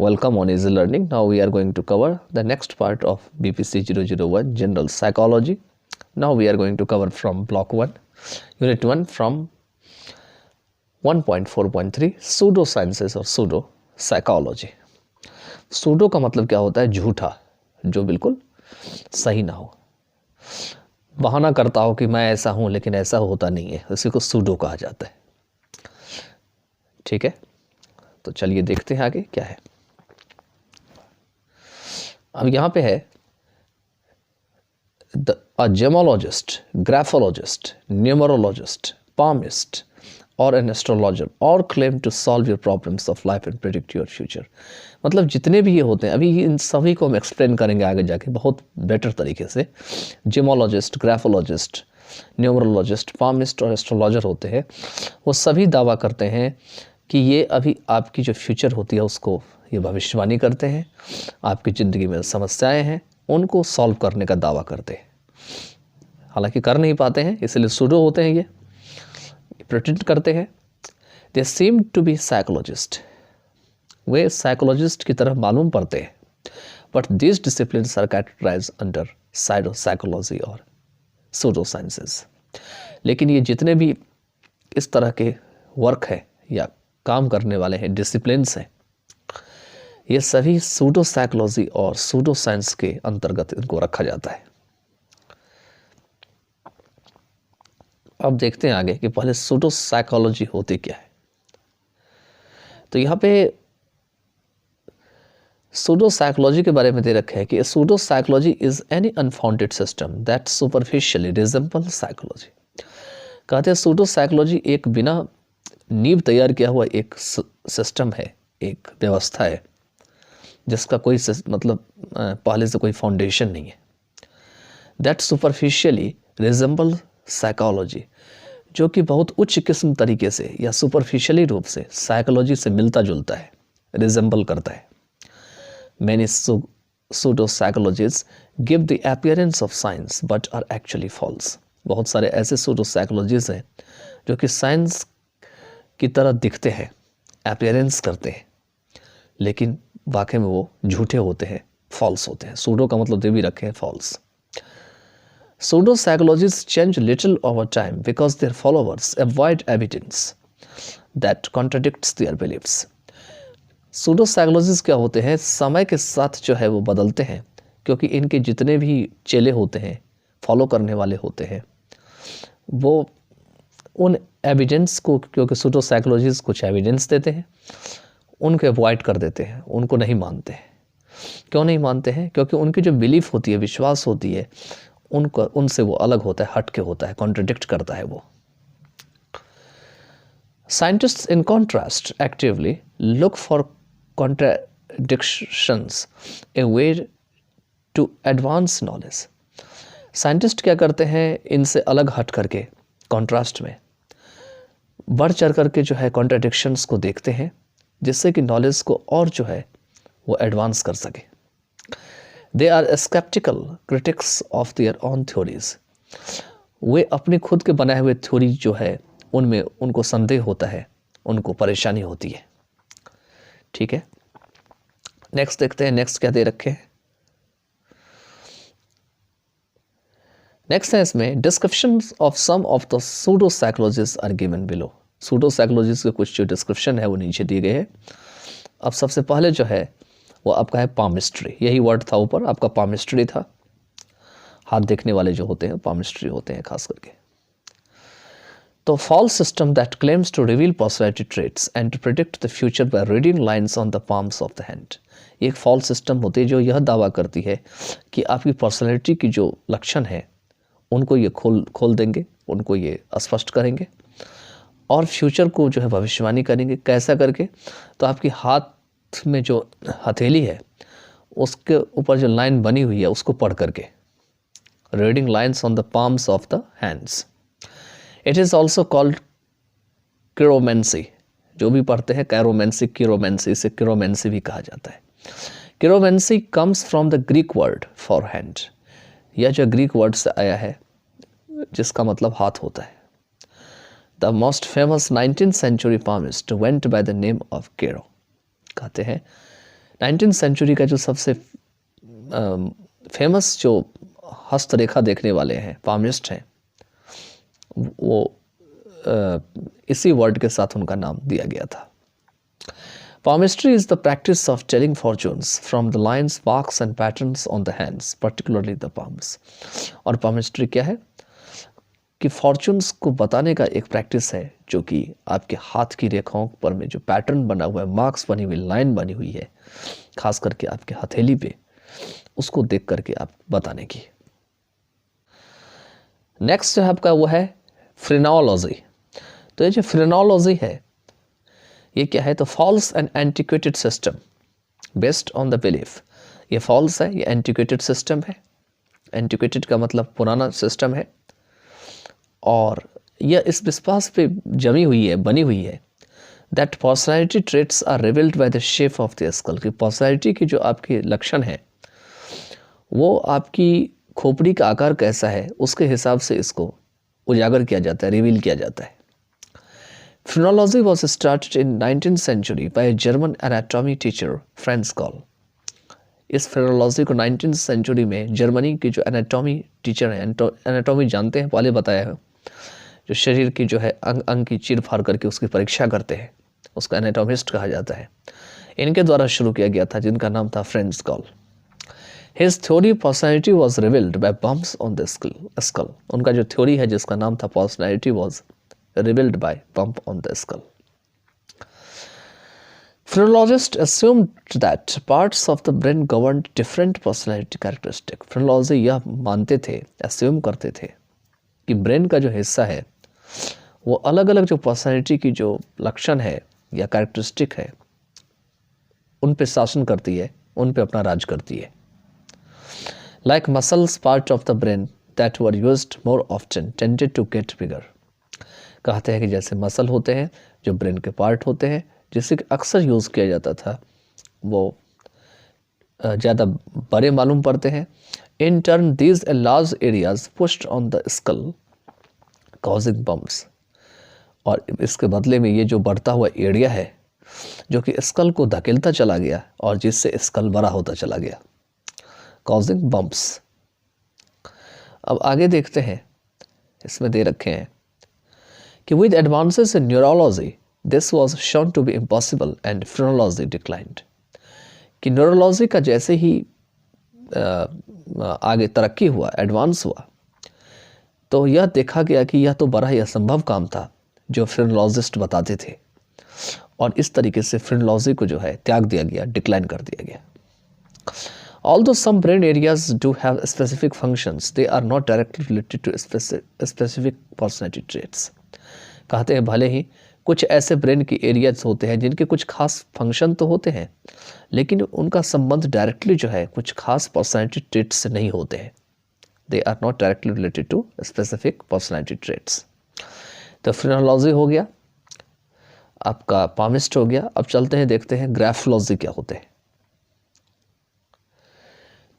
Welcome on Easy Learning. Now we are going to cover the next part of BPC 001 General Psychology. Now we are going to cover from Block 1, Unit 1 from 1.4.3 Pseudosciences और Pseudo Psychology. Pseudo का मतलब क्या होता है? झूठा, जो बिल्कुल सही ना हो, बहाना करता हो कि मैं ऐसा हूँ लेकिन ऐसा होता नहीं है, उसी को सूडो कहा जाता है. ठीक है, तो चलिए देखते हैं आगे क्या है. अब यहाँ पे है a gemologist, graphologist, numerologist, palmist और an astrologer all claim to solve your problems of life and predict your future. मतलब जितने भी ये होते हैं, अभी इन सभी को हम एक्सप्लेन करेंगे आगे जाके बहुत बेटर तरीके से. जेमोलॉजिस्ट, ग्राफोलॉजिस्ट, न्यूमरोलॉजिस्ट, पामिस्ट और एस्ट्रोलॉजर होते हैं. वो सभी दावा करते हैं कि ये अभी आपकी जो फ्यूचर होती है उसको ये भविष्यवाणी करते हैं. आपकी ज़िंदगी में समस्याएं हैं उनको सॉल्व करने का दावा करते हैं. हालांकि कर नहीं पाते हैं, इसलिए सूडो होते हैं. ये प्रिटेंड करते हैं. They seem to be psychologist, वे साइकोलॉजिस्ट की तरह मालूम पड़ते हैं. But this disciplines are categorized under pseudo psychology और सूडो साइंसेस. लेकिन ये जितने भी इस तरह के वर्क है या काम करने वाले हैं, डिसिप्लिन्स हैं, ये सभी सूडो साइकोलॉजी और सूडो साइंस के अंतर्गत इनको रखा जाता है. अब देखते हैं आगे कि पहले सूडो साइकोलॉजी होती क्या है. तो यहाँ पे सूडो साइकोलॉजी के बारे में दे रखा है कि pseudo psychology is any unfounded system that superficially resemble psychology. कहते हैं सूडो साइकोलॉजी एक बिना नींव तैयार किया हुआ एक सिस्टम है, एक व्यवस्था है जिसका कोई मतलब पहले से कोई फाउंडेशन नहीं है. दैट सुपरफिशियली रिजेंबल साइकोलॉजी, जो कि बहुत उच्च किस्म तरीके से या सुपरफिशियली रूप से साइकोलॉजी से मिलता जुलता है, रिजेंबल करता है. Many pseudo psychologies give the appearance of science but are actually false. बहुत सारे ऐसे सूडो साइकोलॉजीज हैं जो कि साइंस की तरह दिखते हैं, अपीयरेंस करते हैं, लेकिन वाकई में वो झूठे होते हैं, फॉल्स होते हैं. सूडो का मतलब दे भी रखे हैं false. Pseudo psychologists change little over time because their followers avoid evidence that contradicts their beliefs. Pseudo psychologists क्या होते हैं? समय के साथ जो है वो बदलते हैं, क्योंकि इनके जितने भी चेले होते हैं, फॉलो करने वाले होते हैं, वो उन एविडेंस को, क्योंकि सूडो साइकोलॉजिस्ट कुछ एविडेंस देते हैं, उनको अवॉइड कर देते हैं, उनको नहीं मानते हैं. क्यों नहीं मानते हैं? क्योंकि उनकी जो बिलीफ होती है, विश्वास होती है, उनको उनसे वो अलग होता है, हट के होता है, कॉन्ट्रडिक्ट करता है वो. Scientists in contrast actively look for contradictions a way to advance knowledge. Scientist क्या करते हैं? इनसे अलग हट करके, कॉन्ट्रास्ट में बढ़ चढ़ करके जो है कॉन्ट्रडिक्शंस को देखते हैं, जिससे कि नॉलेज को और जो है वो एडवांस कर सके. They are skeptical critics of their own theories. वे अपने खुद के बनाए हुए थ्योरी जो है उनमें उनको संदेह होता है, उनको परेशानी होती है. ठीक है, नेक्स्ट देखते हैं. नेक्स्ट क्या दे रखे हैं? नेक्स्ट है इसमें description of some of the pseudo psychologist are given below. Pseudo psychologist के कुछ जो डिस्क्रिप्शन है वो नीचे दिए गए हैं. अब सबसे पहले जो है वो आपका है पामिस्ट्री. यही वर्ड था ऊपर, आपका पामिस्ट्री था. हाथ देखने वाले जो होते हैं पामिस्ट्री होते हैं खास करके. तो false system that claims to reveal personality traits and to predict the future by reading lines on the palms of the hand. ये एक फॉल्स सिस्टम होती है जो यह दावा करती है कि आपकी पर्सनैलिटी की जो लक्षण है उनको ये खोल देंगे, उनको ये स्पष्ट करेंगे और फ्यूचर को जो है भविष्यवाणी करेंगे. कैसा करके? तो आपकी हाथ में जो हथेली है उसके ऊपर जो लाइन बनी हुई है उसको पढ़ करके, reading lines on the palms of the hands. It is also called chiromancy. जो भी पढ़ते हैं कैरोमेंसी, किरोमेंसी, इसे किरोमेंसी भी कहा जाता है. Chiromancy comes from the Greek word for hand. यह जो ग्रीक वर्ड से आया है जिसका मतलब हाथ होता है. The most famous 19th century palmist went by the name of Kero. कहते हैं 19th सेंचुरी का जो सबसे फेमस जो हस्तरेखा देखने वाले हैं पामिस्ट हैं, वो इसी वर्ड के साथ उनका नाम दिया गया था। Palmistry is the practice of telling fortunes from the lines, marks and patterns on the hands, particularly the palms. और palmistry क्या है कि फॉर्चून्स को बताने का एक प्रैक्टिस है जो कि आपके हाथ की रेखाओं पर में जो पैटर्न बना हुआ है, मार्क्स बनी हुई, लाइन बनी हुई है, खास करके आपके हथेली पे, उसको देख करके आप बताने की। नेक्स्ट जो है आपका वो है फ्रेनोलॉजी। तो ये जो फ्रेनोलॉजी है ये क्या है? तो false and antiquated system based on the belief. ये फॉल्स है, ये एंटिक्वेटेड सिस्टम है। एंटिक्वेटेड का मतलब पुराना सिस्टम है, और यह इस विश्वास पे जमी हुई है, बनी हुई है that personality traits are revealed by the shape of the skull. की पर्सनैलिटी की जो आपके लक्षण है वो आपकी खोपड़ी का आकार कैसा है उसके हिसाब से इसको उजागर किया जाता है, रिवील किया जाता है। Phrenology was started in 19th century by a German anatomy teacher Franz Gall. इस phrenology को 19th century में जर्मनी की जो एनाटॉमी टीचर हैं, एनाटॉमी जानते हैं, पहले बताया है, जो शरीर की जो है अंग की चीर फाड़ करके उसकी परीक्षा करते हैं, उसका एनाटॉमिस्ट कहा जाता है। इनके द्वारा शुरू किया गया था, जिनका नाम था Franz Gall. His theory personality was revealed by bumps on the skull. उनका जो थ्योरी है जिसका नाम था personality was revealed by bump on the skull. Phrenologists assumed that parts of the brain governed different personality characteristics. Phrenology यह मानते थे, assume करते थे कि ब्रेन का जो हिस्सा है वो अलग अलग जो पर्सनैलिटी की जो लक्षण है या कैरेक्टरिस्टिक है उन पे शासन करती है, उन पे अपना राज करती है। Like muscles, part of the brain that were used more often tended to get bigger. कहते हैं कि जैसे मसल होते हैं, जो ब्रेन के पार्ट होते हैं, जिसे अक्सर यूज़ किया जाता था, वो ज़्यादा बड़े मालूम पड़ते हैं। In turn these large areas pushed on the skull causing bumps. और इसके बदले में ये जो बढ़ता हुआ एरिया है जो कि स्कल को धकेलता चला गया और जिससे स्कल बड़ा होता चला गया, कॉजिंग बम्प्स। अब आगे देखते हैं, इसमें दे रखे हैं कि with advances in neurology this was shown to be impossible and phrenology declined. कि न्यूरोलॉजी का जैसे ही आगे तरक्की हुआ, एडवांस हुआ, तो यह देखा गया कि यह तो बड़ा ही असंभव काम था जो फ्रेनोलॉजिस्ट बताते थे, और इस तरीके से फ्रेनोलॉजी को जो है त्याग दिया गया, डिक्लाइन कर दिया गया। Although some brain areas do have specific functions, they are not directly related to specific personality traits. कहते हैं भले ही कुछ ऐसे ब्रेन की एरियाज होते हैं जिनके कुछ खास फंक्शन तो होते हैं, लेकिन उनका संबंध डायरेक्टली जो है कुछ खास पर्सनैलिटी ट्रेट्स से नहीं होते हैं। They are not directly related to specific personality traits. तो फ्रेनोलॉजी हो गया, आपका पामिस्ट हो गया। अब चलते हैं, देखते हैं ग्राफोलॉजी क्या होते हैं।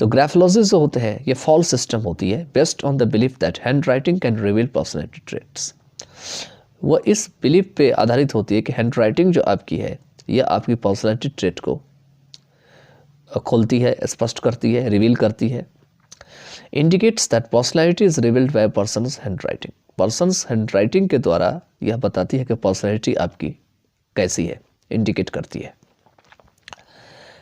तो ग्राफोलॉजी जो होते हैं ये फॉल्स सिस्टम होती है based on the belief that hand writing can reveal personality traits. वह इस बिलीफ पे आधारित होती है कि हैंड राइटिंग जो आपकी है यह आपकी पर्सनैलिटी ट्रेट को खोलती है, स्पष्ट करती है, रिवील करती है। Indicates that personality is revealed bye persons hand writing. Persons hand writing के द्वारा यह बताती है कि पर्सनैलिटी आपकी कैसी है, इंडिकेट करती है।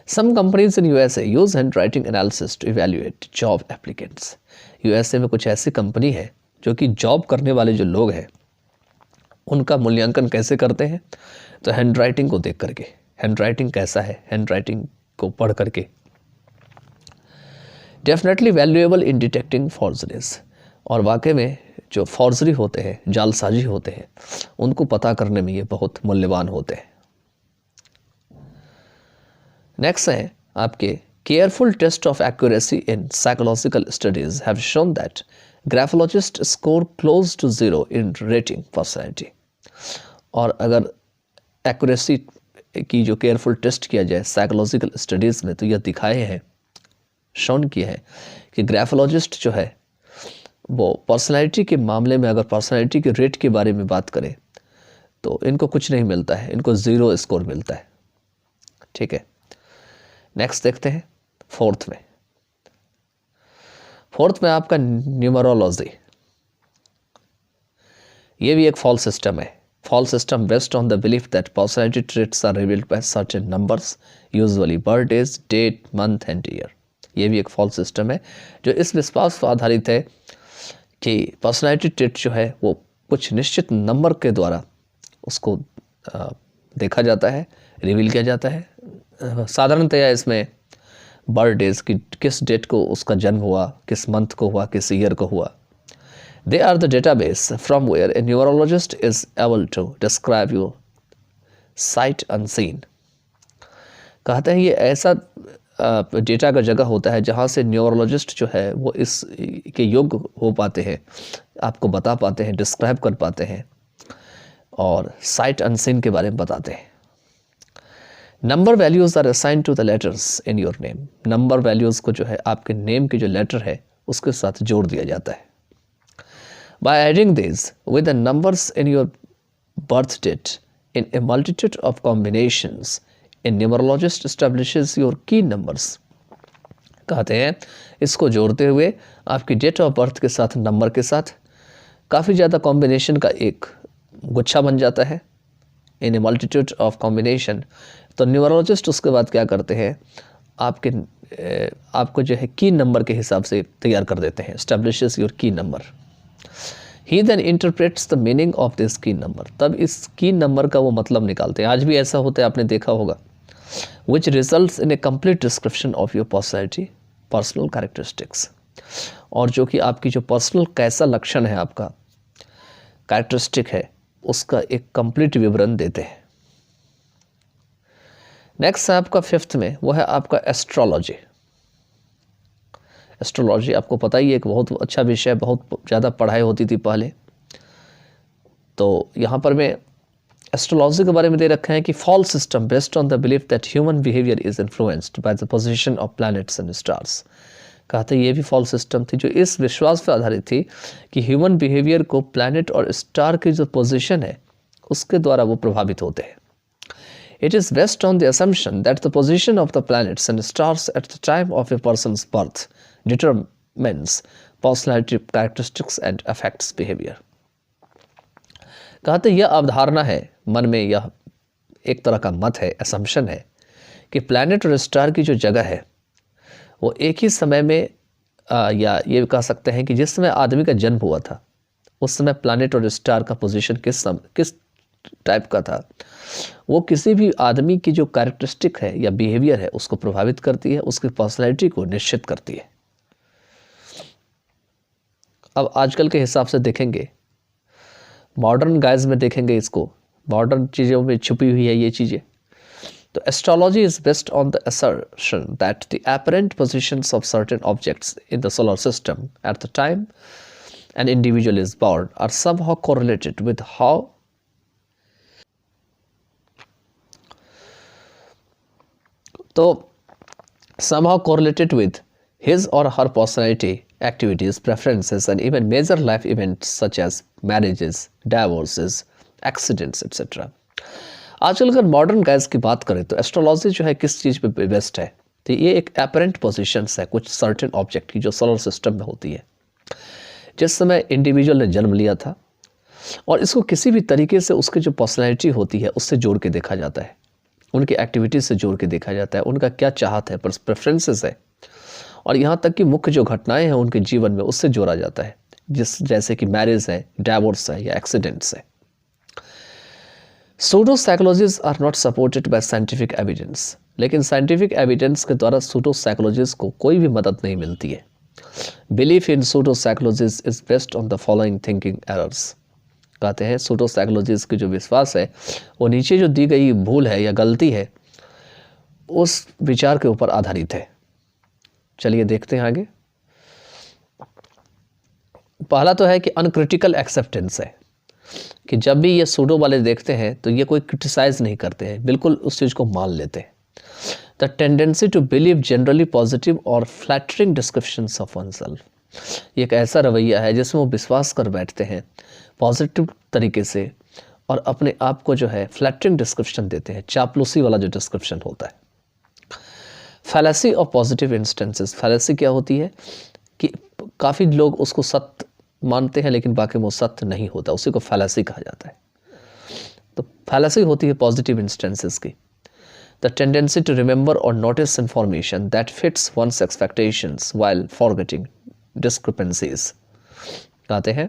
Some companies in USA use handwriting analysis to evaluate job applicants. USA में कुछ ऐसी कंपनी है जो कि जॉब करने वाले जो लोग हैं उनका मूल्यांकन कैसे करते हैं? तो हैंडराइटिंग को देख करके, हैंडराइटिंग कैसा है, हैंडराइटिंग को पढ़ करके। Definitely valuable in detecting forgeries. और वाकई में जो फॉर्जरी होते हैं, जालसाजी होते हैं, उनको पता करने में ये बहुत मूल्यवान होते हैं। नेक्स्ट है आपके careful test of accuracy in psychological studies have shown that graphologist score close to 0 in rating personality. और अगर एक्यूरेसी की जो केयरफुल टेस्ट किया जाए साइकोलॉजिकल स्टडीज़ में, तो यह दिखाए हैं, शोन किया है कि ग्राफोलॉजिस्ट जो है वो पर्सनैलिटी के मामले में, अगर पर्सनैलिटी के रेट के बारे में बात करें तो इनको कुछ नहीं मिलता है, इनको 0 स्कोर मिलता है। ठीक है। नेक्स्ट देखते हैं फोर्थ में आपका न्यूमरोलॉजी। ये भी एक फॉल्स सिस्टम है। False system based on the belief that personality traits are revealed by certain numbers, usually birthdays, date, month and year. ये भी एक फॉल्स सिस्टम है जो इस विश्वास पर आधारित है कि पर्सनैलिटी ट्रेट जो है वो कुछ निश्चित नंबर के द्वारा उसको देखा जाता है, रिवील किया जाता है। साधारणतया इसमें बर्थडेज की किस डेट को उसका जन्म हुआ, किस मंथ को हुआ, किस ईयर को हुआ। They are the database from where a neurologist is able to describe your sight unseen। कहते हैं ये ऐसा डेटा का जगह होता है जहाँ से न्यूरोलॉजिस्ट जो है वो इस के योग्य हो पाते हैं, आपको बता पाते हैं, डिस्क्राइब कर पाते हैं और साइट अनसीन के बारे में बताते हैं। Number values are assigned to the letters in your name. Number values को जो है आपके नेम के जो लेटर है उसके साथ जोड़ दिया जाता है। By adding these with the numbers in your birth date in a multitude of combinations, a numerologist establishes your key numbers। कहते हैं इसको जोड़ते हुए आपकी डेट ऑफ बर्थ के साथ नंबर के साथ काफ़ी ज़्यादा कॉम्बिनेशन का एक गुच्छा बन जाता है। इन ए मल्टीट्यूड ऑफ कॉम्बिनेशन, तो न्यूमरोलॉजिस्ट उसके बाद क्या करते हैं, आपको जो है की नंबर के हिसाब से तैयार कर देते हैं। एस्टेब्लिशेस योर की number. He then interprets the meaning of this key number। तब इस की नंबर का वो मतलब निकालते हैं। आज भी ऐसा होता है, आपने देखा होगा। Which results in a complete description of your personality, personal characteristics। और जो कि आपकी जो पर्सनल कैसा लक्षण है, आपका कैरेक्टरिस्टिक है, उसका एक कंप्लीट विवरण देते हैं। नेक्स्ट है आपका फिफ्थ में, वो है आपका एस्ट्रोलॉजी। एस्ट्रोलॉजी आपको पता ही है एक बहुत अच्छा विषय, बहुत ज़्यादा पढ़ाई होती थी पहले। तो यहाँ पर मैं एस्ट्रोलॉजी के बारे में दे रखा है कि false system based on the belief that human behaviour is influenced by the position of planets and stars. कहते हैं ये भी फॉल्स सिस्टम थी जो इस विश्वास पर आधारित थी कि ह्यूमन बिहेवियर को प्लैनेट और स्टार की जो पोजीशन है उसके द्वारा वो प्रभावित होते हैं। It is based on the assumption that the position of the planets and stars at the time of a person's birth determines personality characteristics and affects behavior। कहते यह अवधारणा है, मन में यह एक तरह का मत है, असम्पशन है कि प्लैनेट और स्टार की जो जगह है वो एक ही समय में या ये कह सकते हैं कि जिस समय आदमी का जन्म हुआ था उस समय प्लैनेट और स्टार का पोजीशन किस टाइप का था, वो किसी भी आदमी की जो कैरेक्टरिस्टिक है या बिहेवियर है उसको प्रभावित करती है, उसकी पर्सनैलिटी को निश्चित करती है। अब आजकल के हिसाब से देखेंगे, मॉडर्न गाइज में देखेंगे, इसको मॉडर्न चीज़ों में छुपी हुई है ये चीज़ें। तो astrology is based on the assertion that the apparent positions of certain objects in the solar system at the time an individual is born are somehow correlated with how तो somehow correlated with his or her personality, activities, preferences and even major life events such as marriages, divorces, accidents, etc. आजकल अगर modern guys की बात करें तो astrology जो है किस चीज़ पे बेस्ड है, तो ये एक अपरेंट पोजीशंस है कुछ सर्टेन ऑब्जेक्ट की जो सोलर सिस्टम में होती है जिस समय इंडिविजुअल ने जन्म लिया था, और इसको किसी भी तरीके से उसकी जो पर्सनैलिटी होती है उससे जोड़ के देखा जाता है, उनकी एक्टिविटीज से जोड़ के देखा जाता है, उनका क्या चाहत है, प्रेफरेंसेस है, और यहाँ तक कि मुख्य जो घटनाएं हैं उनके जीवन में उससे जोड़ा जाता है, जैसे कि मैरिज है, डाइवोर्स है या एक्सीडेंट्स है। Pseudo psychologies are not supported by scientific evidence. लेकिन साइंटिफिक एविडेंस के द्वारा सूडो साइकोलॉजीज को कोई भी मदद नहीं मिलती है। Belief in pseudo psychologies is based on the following thinking errors. कहते हैं सूडो साइकोलॉजीज की जो विश्वास है वो नीचे जो दी गई भूल है या गलती है उस विचार के ऊपर आधारित है। चलिए देखते हैं आगे। पहला तो है कि अनक्रिटिकल एक्सेप्टेंस है, कि जब भी ये सूडो वाले देखते हैं तो ये कोई क्रिटिसाइज नहीं करते हैं, बिल्कुल उस चीज़ को मान लेते हैं। The tendency to believe generally positive और फ्लैटरिंग डिस्क्रिप्शंस ऑफ वनसेल्फ। ये एक ऐसा रवैया है जिसमें वो विश्वास कर बैठते हैं पॉजिटिव तरीके से और अपने आप को जो है फ्लैटरिंग डिस्क्रिप्शन देते हैं, चापलूसी वाला जो डिस्क्रिप्शन होता है। Fallacy of positive instances, fallacy क्या होती है कि काफ़ी लोग उसको सत्य मानते हैं लेकिन बाकी वो सत्य नहीं होता, उसी को फैलेसी कहा जाता है। तो फैलेसी होती है पॉजिटिव इंस्टेंसेस की। द टेंडेंसी टू रिमेंबर और notice information that fits one's expectations while forgetting discrepancies. कहते हैं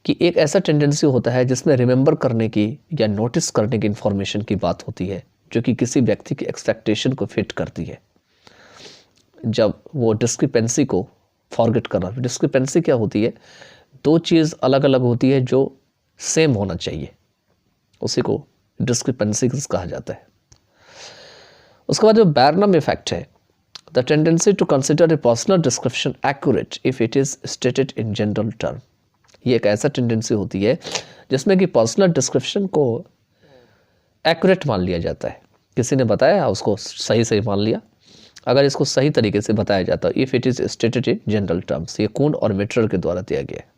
कि एक ऐसा टेंडेंसी होता है जिसमें रिमेंबर करने की या नोटिस करने की इंफॉर्मेशन की बात होती है जो कि किसी व्यक्ति की एक्सपेक्टेशन को फिट करती है। जब वो डिस्क्रिपेंसी को फॉरगेट करना, डिस्क्रिपेंसी क्या होती है, दो चीज़ अलग अलग होती है जो सेम होना चाहिए, उसी को डिस्क्रिपेंसी कहा जाता है। उसके बाद जो बैरनम इफेक्ट है, the tendency to consider a personal description accurate if it is stated in general term. ये एक ऐसा टेंडेंसी होती है जिसमें कि पर्सनल डिस्क्रिप्शन को एक्यूरेट मान लिया जाता है। किसी ने बताया उसको सही सही मान लिया, अगर इसको सही तरीके से बताया जाता है, if it is stated in general terms. ये कून और मिट्रर के द्वारा दिया गया है।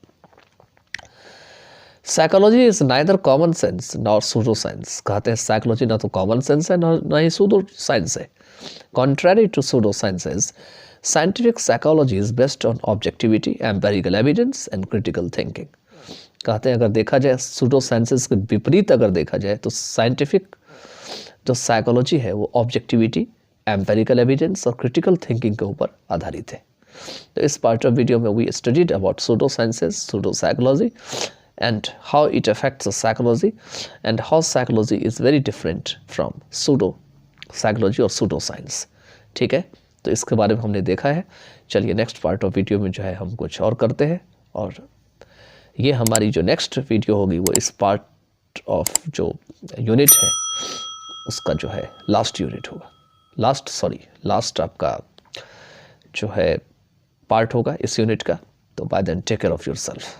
Psychology is neither common sense nor pseudo science. कहते हैं साइकोलॉजी ना तो कॉमन सेंस है ना ही सूडो साइंस है। Contrary to pseudo sciences, scientific psychology is based on objectivity, empirical evidence and critical thinking. कहते हैं अगर देखा जाए सूडो साइंसेज के विपरीत अगर देखा जाए तो साइंटिफिक जो साइकोलॉजी है वो ऑब्जेक्टिविटी, एम्पेरिकल एविडेंस और क्रिटिकल थिंकिंग के ऊपर आधारित है। तो इस पार्ट ऑफ वीडियो में we studied about pseudo sciences, pseudo psychology and how it affects the psychology and how psychology is very different from pseudo psychology और pseudo science। ठीक है, तो इसके बारे में हमने देखा है। चलिए नेक्स्ट पार्ट ऑफ वीडियो में जो है हम कुछ और करते हैं, और ये हमारी जो नेक्स्ट वीडियो होगी वो इस पार्ट ऑफ जो यूनिट है उसका जो है लास्ट यूनिट होगा, लास्ट आपका जो है पार्ट होगा इस यूनिट का। तो bye then take care of yourself.